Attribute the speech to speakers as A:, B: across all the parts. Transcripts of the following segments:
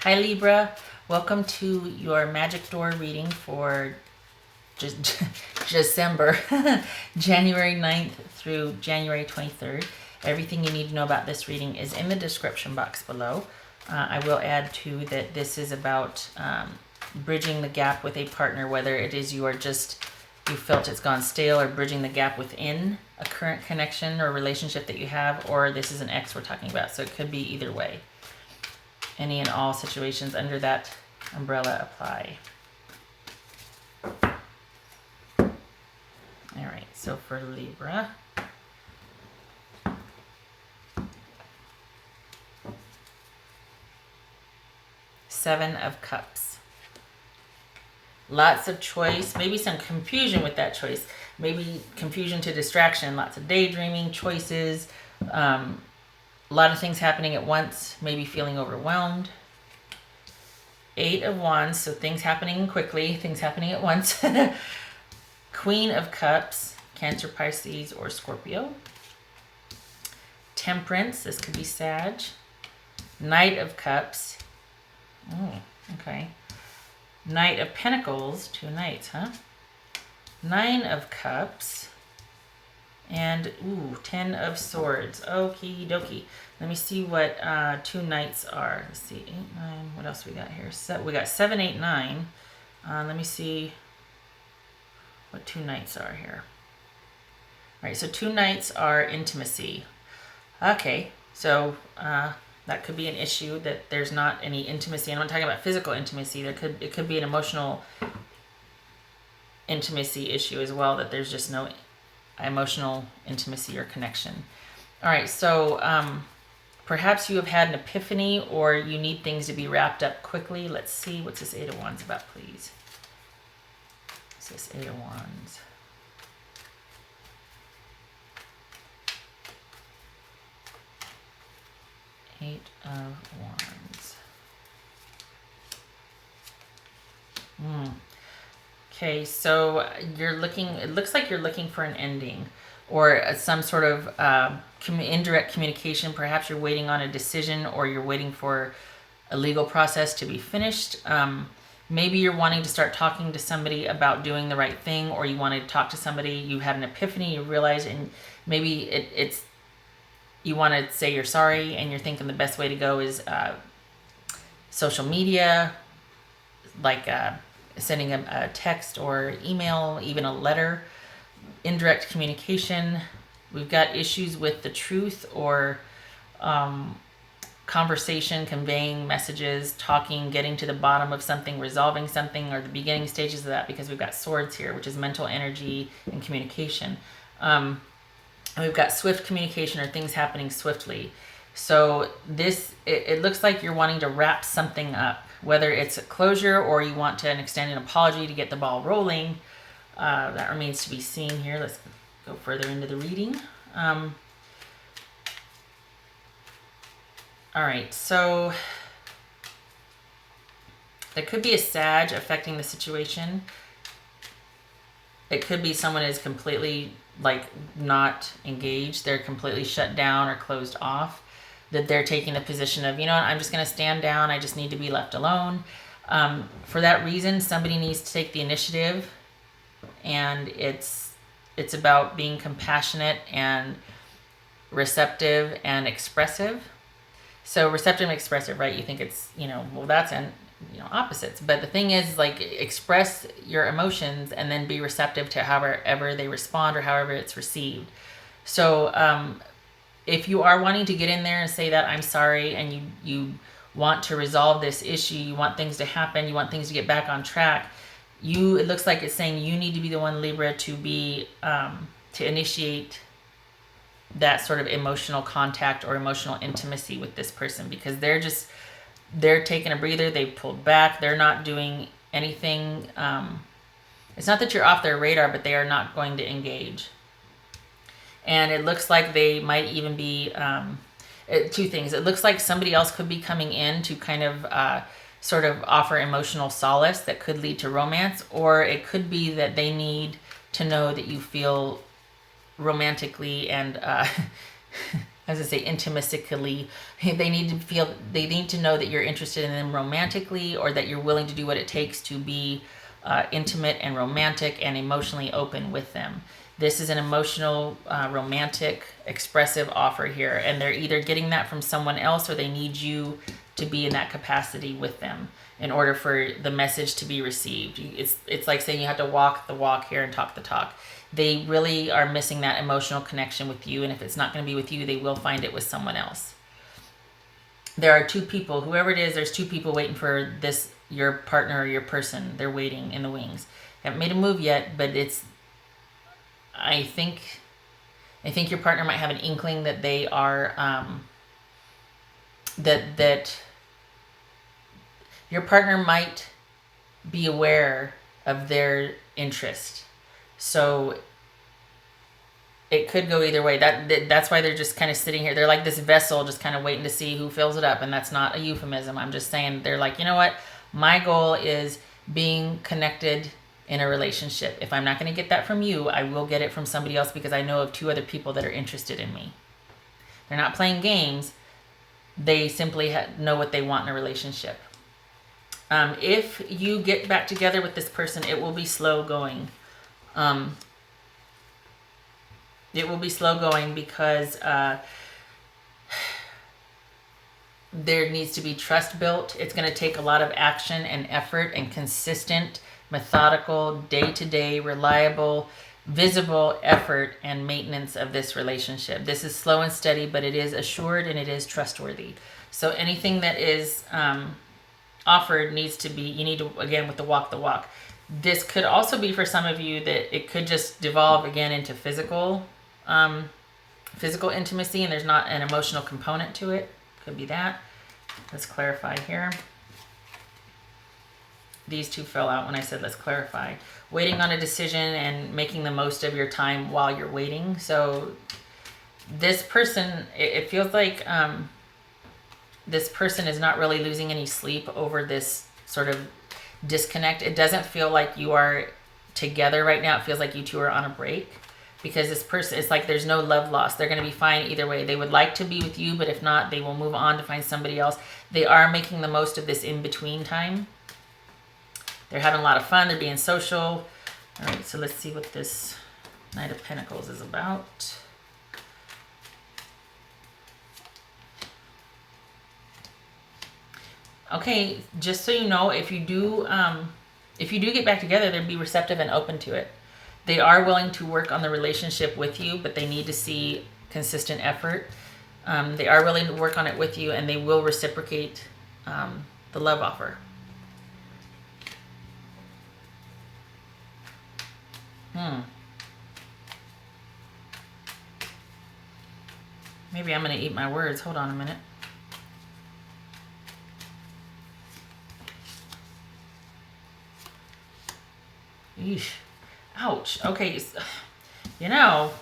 A: Hi Libra, welcome to your magic door reading for December, January 9th through January 23rd. Everything you need to know about this reading is in the description box below. I will add too that this is about bridging the gap with a partner, whether it is you felt it's gone stale, or bridging the gap within a current connection or relationship that you have, or this is an ex we're talking about. So it could be either way. Any and all situations under that umbrella apply. All right, so for Libra, Seven of Cups. Lots of choice, maybe some confusion with that choice. Maybe confusion to distraction, lots of daydreaming, choices, a lot of things happening at once, maybe feeling overwhelmed. Eight of Wands, so things happening quickly, things happening at once. Queen of Cups, Cancer, Pisces, or Scorpio. Temperance, this could be Sag. Knight of Cups. Oh, okay. Knight of Pentacles, two knights, huh? Nine of Cups. And, ooh, 10 of Swords. Okie dokie. Let me see what two knights are. Let's see, 8, 9. What else we got here? We got 7, 8, 9. Let me see what two knights are here. All right, so two knights are intimacy. Okay, so that could be an issue, that there's not any intimacy. I'm not talking about physical intimacy. It could be an emotional intimacy issue as well, that there's just no emotional intimacy or connection. All right, so perhaps you have had an epiphany, or you need things to be wrapped up quickly. Let's see, what's this Eight of Wands about, please? What's this Eight of Wands? Eight of Wands. Okay, so it looks like you're looking for an ending, or some sort of indirect communication. Perhaps you're waiting on a decision, or you're waiting for a legal process to be finished. Maybe you're wanting to start talking to somebody about doing the right thing, or you want to talk to somebody, you had an epiphany, you realize, and maybe it's you want to say you're sorry, and you're thinking the best way to go is social media, like sending a text or email, even a letter. Indirect communication. We've got issues with the truth, or conversation, conveying messages, talking, getting to the bottom of something, resolving something, or the beginning stages of that, because we've got Swords here, which is mental energy and communication. And we've got swift communication, or things happening swiftly. So it looks like you're wanting to wrap something up, whether it's a closure, or you want to extend an apology to get the ball rolling. That remains to be seen here. Let's go further into the reading. All right, so there could be a Sag affecting the situation. It could be someone is completely not engaged. They're completely shut down or closed off. That they're taking the position of, you know what, I'm just going to stand down. I just need to be left alone. For that reason, somebody needs to take the initiative, and it's about being compassionate and receptive and expressive. So receptive and expressive, right? You think it's, well, that's opposites. But the thing is, express your emotions and then be receptive to however they respond, or however it's received. So if you are wanting to get in there and say that I'm sorry, and you want to resolve this issue, you want things to happen, you want things to get back on track, it looks like it's saying you need to be the one, Libra, to be to initiate that sort of emotional contact or emotional intimacy with this person, because they're taking a breather. They've pulled back. They're not doing anything. It's not that you're off their radar, but they are not going to engage. And it looks like they might even be two things. It looks like somebody else could be coming in to kind of sort of offer emotional solace that could lead to romance, or it could be that they need to know that you feel romantically and as I say, intimatically. They need to know that you're interested in them romantically, or that you're willing to do what it takes to be intimate and romantic and emotionally open with them. This is an emotional, romantic, expressive offer here, and they're either getting that from someone else, or they need you to be in that capacity with them in order for the message to be received. It's like saying you have to walk the walk here and talk the talk. They really are missing that emotional connection with you, and if it's not going to be with you, they will find it with someone else. There are two people, whoever it is, there's two people waiting for this, your partner or your person. They're waiting in the wings. Haven't made a move yet, but I think your partner might have an inkling that they are that your partner might be aware of their interest. So it could go either way. That's why they're just kind of sitting here. They're like this vessel, just kind of waiting to see who fills it up. And that's not a euphemism. I'm just saying, they're like, you know what? My goal is being connected in a relationship. If I'm not going to get that from you, I will get it from somebody else, because I know of two other people that are interested in me. They're not playing games. They simply know what they want in a relationship. If you get back together with this person, it will be slow going. It will be slow going because there needs to be trust built. It's going to take a lot of action and effort and consistent, methodical, day-to-day, reliable, visible effort and maintenance of this relationship. This is slow and steady, but it is assured and it is trustworthy. So anything that is offered needs to be, you need to, again, with the walk. This could also be for some of you that it could just devolve again into physical intimacy, and there's not an emotional component to it. Could be that. Let's clarify here. These two fell out when I said let's clarify. Waiting on a decision and making the most of your time while you're waiting. So this person, it feels like this person is not really losing any sleep over this sort of disconnect. It doesn't feel like you are together right now. It feels like you two are on a break, because this person, it's like there's no love lost. They're going to be fine either way. They would like to be with you, but if not, they will move on to find somebody else. They are making the most of this in-between time. They're having a lot of fun. They're being social. All right, so let's see what this Knight of Pentacles is about. Okay, just so you know, if you do get back together, they'd be receptive and open to it. They are willing to work on the relationship with you, but they need to see consistent effort. They are willing to work on it with you, and they will reciprocate the love offer. Maybe I'm going to eat my words. Hold on a minute. Yeesh. Ouch. Okay. You know,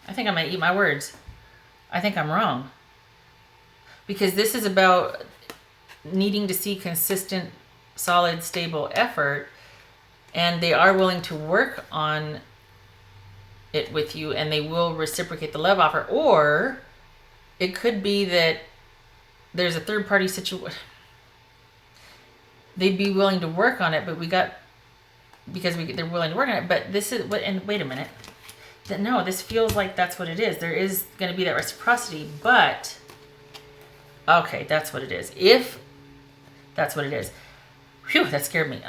A: I think I'm going to eat my words. I think I'm wrong. Because this is about needing to see consistent, solid, stable effort. And they are willing to work on it with you, and they will reciprocate the love offer. Or it could be that there's a third party situation. They'd be willing to work on it, but they're willing to work on it. But this is what, and wait a minute. No, this feels like that's what it is. There is going to be that reciprocity, but okay, that's what it is. If that's what it is. Phew, that scared me.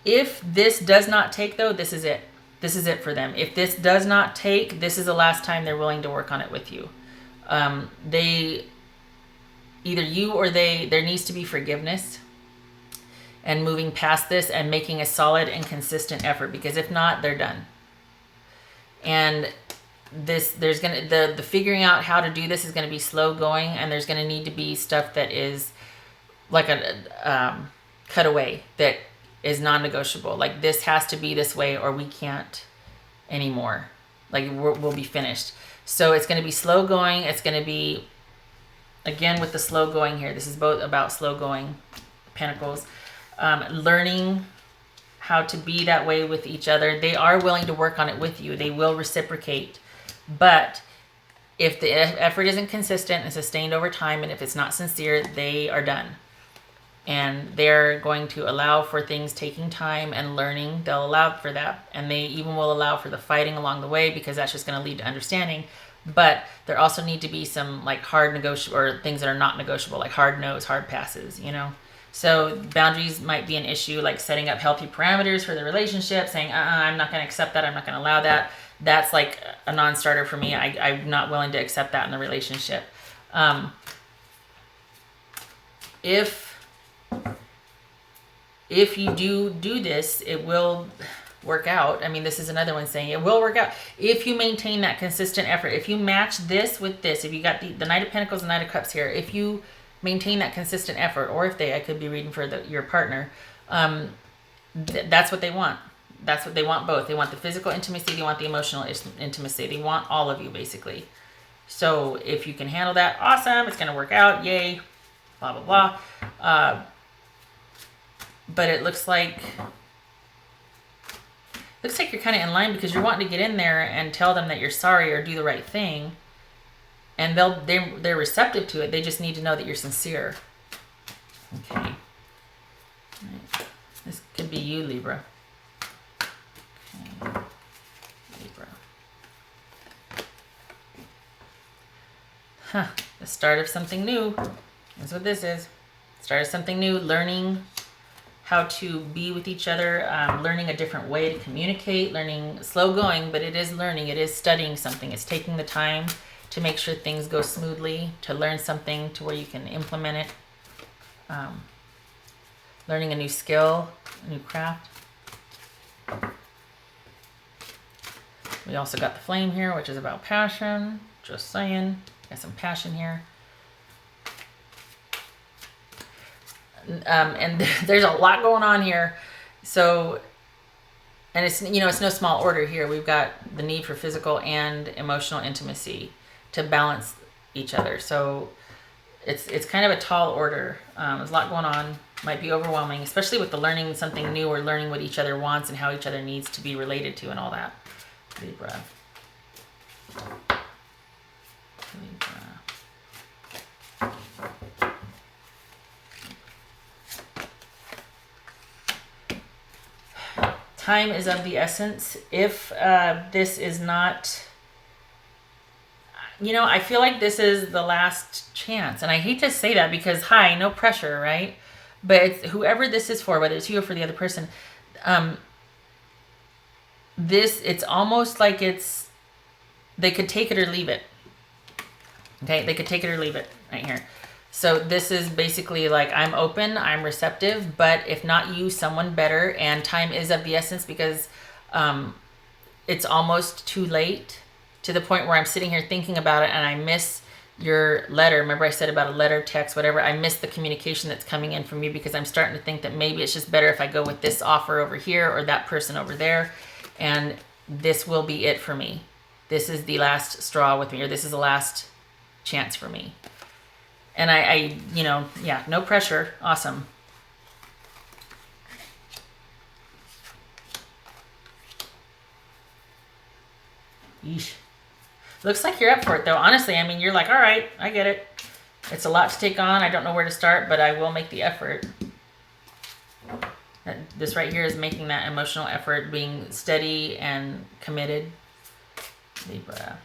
A: If this does not take, though, this is it. This is it for them. If this does not take, this is the last time they're willing to work on it with you. They, either you or there needs to be forgiveness and moving past this and making a solid and consistent effort, because if not, they're done. And there's gonna, the figuring out how to do this is gonna be slow going, and there's gonna need to be stuff that is like a cutaway that is non-negotiable. Like, this has to be this way or we can't anymore. Like, we'll be finished. So it's going to be slow going. It's going to be, again, with the slow going here, this is both about slow going, Pentacles, learning how to be that way with each other. They are willing to work on it with you. They will reciprocate. But If the effort isn't consistent and sustained over time, and if it's not sincere, they are done. And they're going to allow for things taking time and learning. They'll allow for that. And they even will allow for the fighting along the way, because that's just going to lead to understanding. But there also need to be some like hard negotiable, or things that are not negotiable, like hard no's, hard passes, you know? So boundaries might be an issue, like setting up healthy parameters for the relationship, saying, I'm not going to accept that. I'm not going to allow that. That's like a non-starter for me. I'm not willing to accept that in the relationship. If you do this, it will work out. I mean, this is another one saying it will work out if you maintain that consistent effort. If you match this with this, if you got the Knight of Pentacles and Knight of Cups here, if you maintain that consistent effort, or if I could be reading for your partner, that's what they want. That's what they want both. They want the physical intimacy, they want the emotional intimacy. They want all of you, basically. So if you can handle that, awesome, it's going to work out, yay, blah, blah, blah. But it looks like you're kind of in line, because you're wanting to get in there and tell them that you're sorry or do the right thing. And they're receptive to it. They just need to know that you're sincere. Okay. Right. This could be you, Libra. Okay. Libra. Huh. The start of something new. That's what this is. Start of something new. Learning how to be with each other, learning a different way to communicate, learning, slow going, but it is learning. It is studying something. It's taking the time to make sure things go smoothly, to learn something to where you can implement it. Learning a new skill, a new craft. We also got the Flame here, which is about passion. Just saying, got some passion here. And there's a lot going on here. So, and it's, it's no small order here. We've got the need for physical and emotional intimacy to balance each other. So it's kind of a tall order. There's a lot going on. Might be overwhelming, especially with the learning something new, or learning what each other wants and how each other needs to be related to and all that. Libra. Time is of the essence. If this is not, I feel like this is the last chance. And I hate to say that, because no pressure, right? But it's, whoever this is for, whether it's you or for the other person, it's almost like they could take it or leave it. Okay, they could take it or leave it right here. So this is basically like, I'm open, I'm receptive, but if not you, someone better. And time is of the essence, because it's almost too late, to the point where I'm sitting here thinking about it and I miss your letter. Remember I said about a letter, text, whatever. I miss the communication that's coming in from you, because I'm starting to think that maybe it's just better if I go with this offer over here, or that person over there. And this will be it for me. This is the last straw with me, or this is the last chance for me. And I no pressure. Awesome. Yeesh. Looks like you're up for it, though. Honestly, I mean, you're like, all right, I get it. It's a lot to take on. I don't know where to start, but I will make the effort. This right here is making that emotional effort, being steady and committed. Libra.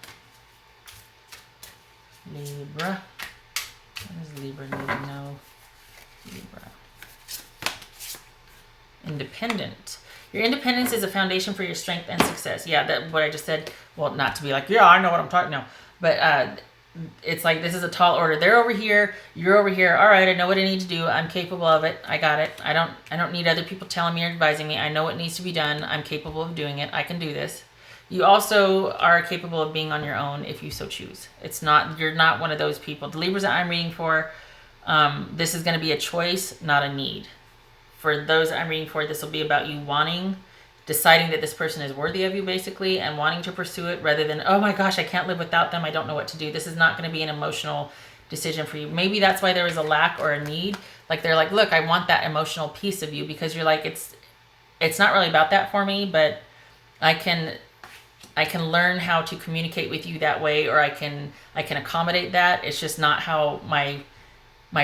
A: Libra. What does Libra need to know? Libra. Independent. Your independence is a foundation for your strength and success. Yeah, that what I just said. Well, not to be like, yeah, I know what I'm talking about. But it's like, this is a tall order. They're over here. You're over here. All right, I know what I need to do. I'm capable of it. I got it. I don't need other people telling me or advising me. I know what needs to be done. I'm capable of doing it. I can do this. You also are capable of being on your own if you so choose. You're not one of those people. The Libras that I'm reading for, this is going to be a choice, not a need. For those that I'm reading for, this will be about you deciding that this person is worthy of you, basically, and wanting to pursue it, rather than, oh my gosh, I can't live without them. I don't know what to do. This is not going to be an emotional decision for you. Maybe that's why there is a lack or a need. Like, they're like, look, I want that emotional piece of you, because you're like, it's not really about that for me, but I can can learn how to communicate with you that way, or I can accommodate that. It's just not how my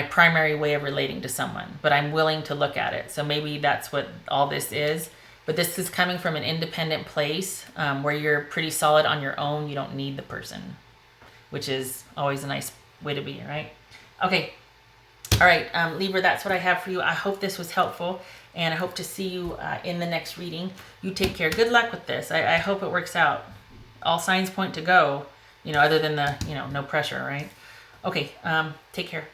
A: primary way of relating to someone, but I'm willing to look at it. So maybe that's what all this is. But this is coming from an independent place, where you're pretty solid on your own. You don't need the person, which is always a nice way to be, right? Okay. All right, Libra, that's what I have for you. I hope this was helpful, and I hope to see you in the next reading. You take care. Good luck with this. I hope it works out. All signs point to go, other than the, no pressure, right? Okay, take care.